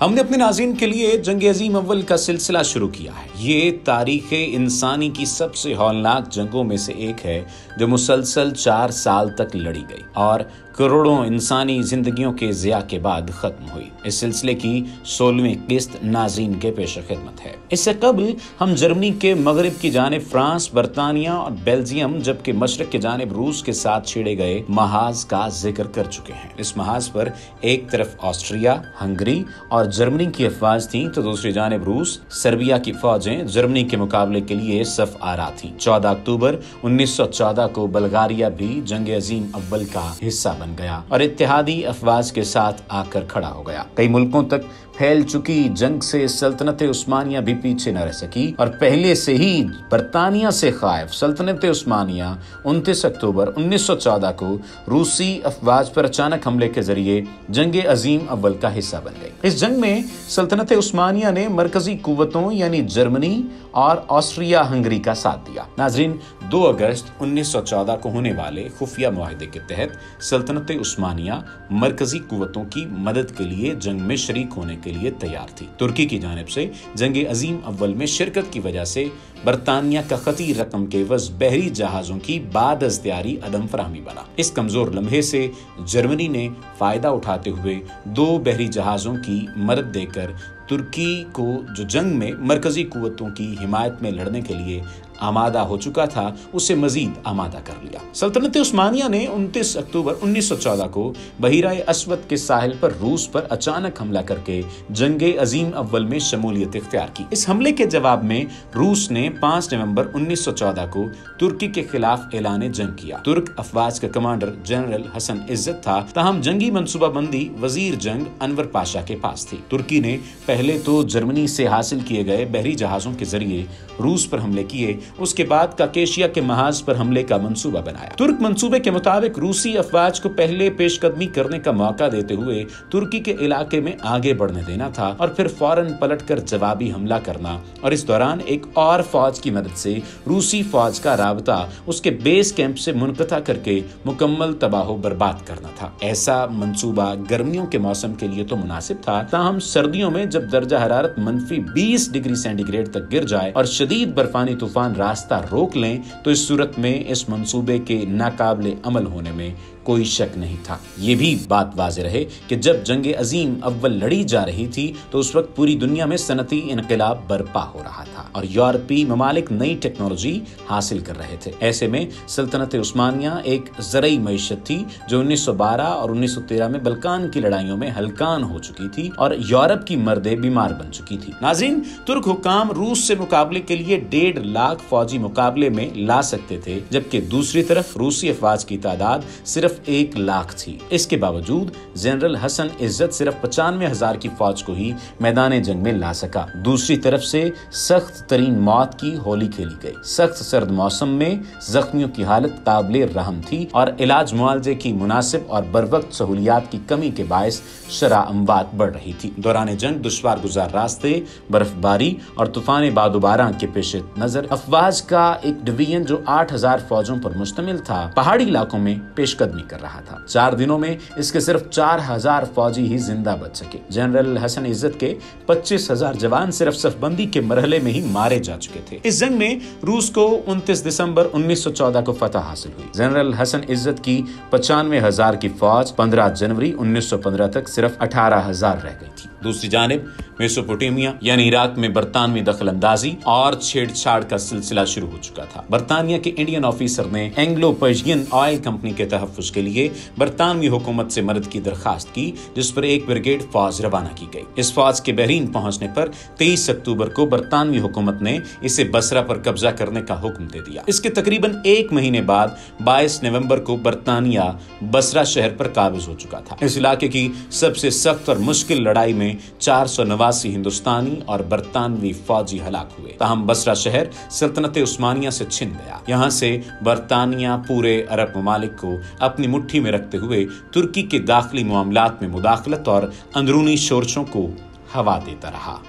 हमने अपने नाज़रीन के लिए जंग अज़ीम अव्वल का सिलसिला शुरू किया है। ये तारीख़ इंसानी की सबसे हौलनाक जंगों में से एक है जो मुसलसल 4 साल तक लड़ी गई और करोड़ों इंसानी जिंदगियों के ज़िया के बाद ख़त्म हुई। इस सिलसिले की 16वीं किस्त नाज़रीन के पेश खिदमत है। इससे कबल हम जर्मनी के मगरिब की जानिब फ्रांस, बरतानिया और बेल्जियम जबकि मशरक़ की जानिब रूस के साथ छेड़े गए महाज का जिक्र कर चुके हैं। इस महाज पर एक तरफ ऑस्ट्रिया, हंगरी और जर्मनी की अफवाज थी तो दूसरी जानिब रूस, सर्बिया की फौजें जर्मनी के मुकाबले के लिए सफ आरा थी। 14 अक्टूबर 1914 को बल्गारिया भी जंग अज़ीम अव्वल का हिस्सा बन गया और इत्तेहादी अफवाज के साथ आकर खड़ा हो गया। कई मुल्कों तक फैल चुकी जंग से सल्तनत उस्मानिया भी पीछे न रह सकी और पहले से ही बरतानिया से खाइफ सल्तनत उस्मानिया 29 अक्टूबर 1914 को रूसी अफवाज पर अचानक हमले के जरिए जंग अज़ीम अव्वल का हिस्सा बन गई। इस जंग में सल्तनत उस्मानिया ने मरकजी कुव्वतों यानी जर्मनी और ऑस्ट्रिया हंगरी का साथ दिया। नाजरीन, 2 अगस्त 1914 को होने वाले खुफिया मुआहदे के तहत सल्तनत उस्मानिया मरकजी कुव्वतों की मदद के लिए जंग में शरीक होने के लिए तैयार थी। तुर्की की जानिब से जंग अज़ीम अव्वल में शिरकत की वजह से बरतानिया का खती रकम के एवज बहरी जहाजों की बाद अख्तियारी अदम फराहमी बना। इस कमजोर लम्हे से जर्मनी ने फायदा उठाते हुए 2 बहरी जहाजों की मदद देकर तुर्की को जो जंग में मरकजी कुव्वतों की हिमायत में लड़ने के लिए आमादा हो चुका था उसे मजीद आमादा कर लिया। सल्तनत उस्मानिया ने 29 अक्टूबर 1914 को बहिराए अस्वद के साहिल पर रूस पर अचानक हमला करके जंग अज़ीम अव्वल में शमूलियत इख्तियार की। इस हमले के जवाब में रूस ने 5 नवंबर 1914 को तुर्की के खिलाफ ऐलान जंग किया। तुर्क अफवाज का कमांडर जनरल हसन इज्जत था, ताहम जंगी मंसूबाबंदी वजीर जंग अनवर पाशा के पास थी। तुर्की ने पहले तो जर्मनी से हासिल किए गए बहरी जहाजों के जरिए रूस पर हमले किए, उसके बाद काकेशिया के महाज पर हमले का मंसूबा बनाया। तुर्क मंसूबे के मुताबिक रूसी अफवाज को पहले पेशकदमी करने का मौका देते हुए तुर्की के इलाके में आगे बढ़ने देना था और फिर फौरन पलटकर जवाबी हमला करना और इस दौरान एक और फौज की मदद से रूसी फौज का राबता उसके बेस कैंप से मुनक़ता करके मुकम्मल तबाह बर्बाद करना था। ऐसा मंसूबा गर्मियों के मौसम के लिए तो मुनासिब था, ताहम सर्दियों में जब दर्जा हरारत -20 डिग्री सेंटीग्रेड तक गिर जाए और शदीद बर्फानी तूफान रास्ता रोक लें तो इस सूरत में इस मंसूबे के नाकाबिले अमल होने में कोई शक नहीं था। ये भी बात वाज़ेह रहे कि जब जंग अज़ीम अव्वल लड़ी जा रही थी तो उस वक्त पूरी दुनिया में सनती इनकलाब बर्पा हो रहा था और यूरोपीय ममालिक नई टेक्नोलॉजी हासिल कर रहे थे। ऐसे में सल्तनत उस्मानिया एक ज़रई मईशत थी जो 1912 और 1913 में बल्कान की लड़ाइयों में हलकान हो चुकी थी और यूरोप की मर्दें बीमार बन चुकी थी। नाज़रीन, तुर्क हुकाम रूस से मुकाबले के लिए 1.5 लाख फौजी मुकाबले में ला सकते थे, जबकि दूसरी तरफ रूसी अफवाज की तादाद सिर्फ 1 लाख थी। इसके बावजूद जनरल हसन इज्जत सिर्फ 95,000 की फौज को ही मैदान जंग में ला सका। दूसरी तरफ से सख्त तरीन मौत की होली खेली गई। सख्त सर्द मौसम में जख्मियों की हालत काबिले रहम थी और इलाज मुआवजे की मुनासिब और बरवक्त सहूलियात की कमी के बायस शरह अमवात बढ़ रही थी। दौरान जंग दुश्वार गुजार रास्ते, बर्फबारी और तूफान बादुबारा के पेश नजर अफवाज का एक डिवीजन जो 8,000 फौजों पर मुश्तमिल था पहाड़ी इलाकों में पेशकदमी कर रहा था। 4 दिनों में इसके सिर्फ 4,000 फौजी ही जिंदा बच सके। जनरल हसन इज्जत के 25,000 जवान सिर्फ सफबंदी के मरहले में ही मारे जा चुके थे। इस जंग में रूस को 29 दिसंबर 1914 को फतह हासिल हुई। जनरल हसन इज्जत की 95,000 की फौज 15 जनवरी 1915 तक सिर्फ 18,000 रह गई थी। दूसरी जानिब मेसोपोटामिया यानी इराक में बरतानवी दखल अंदाजी और छेड़छाड़ का सिलसिला शुरू हो चुका था। बरतानिया के इंडियन ऑफिसर ने एंग्लो पर्शियन ऑयल कंपनी के तहफ़्फ़ुज़ के लिए बरतानवी हुकूमत से मदद की दरखास्त की, जिस पर एक ब्रिगेड फौज रवाना की गई। इस फौज के बहरीन पहुंचने पर 23 अक्टूबर को बरतानवी हुकूमत ने इसे बसरा पर कब्जा करने का हुक्म दे दिया। इसके तकरीबन 1 महीने बाद 22 नवंबर को बरतानिया बसरा शहर पर काबिज हो चुका था। इस इलाके की सबसे सख्त और मुश्किल लड़ाई में 489 हिंदुस्तानी और बरतानवी फौजी हलाक हुए। ताहम बसरा शहर सल्तनत उस्मानिया से छिन गया। यहाँ से बरतानिया पूरे अरब ममालिक को अपनी मुट्ठी में रखते हुए तुर्की के दाखिली मामलात में मुदाखलत और अंदरूनी शोरशों को हवा देता रहा।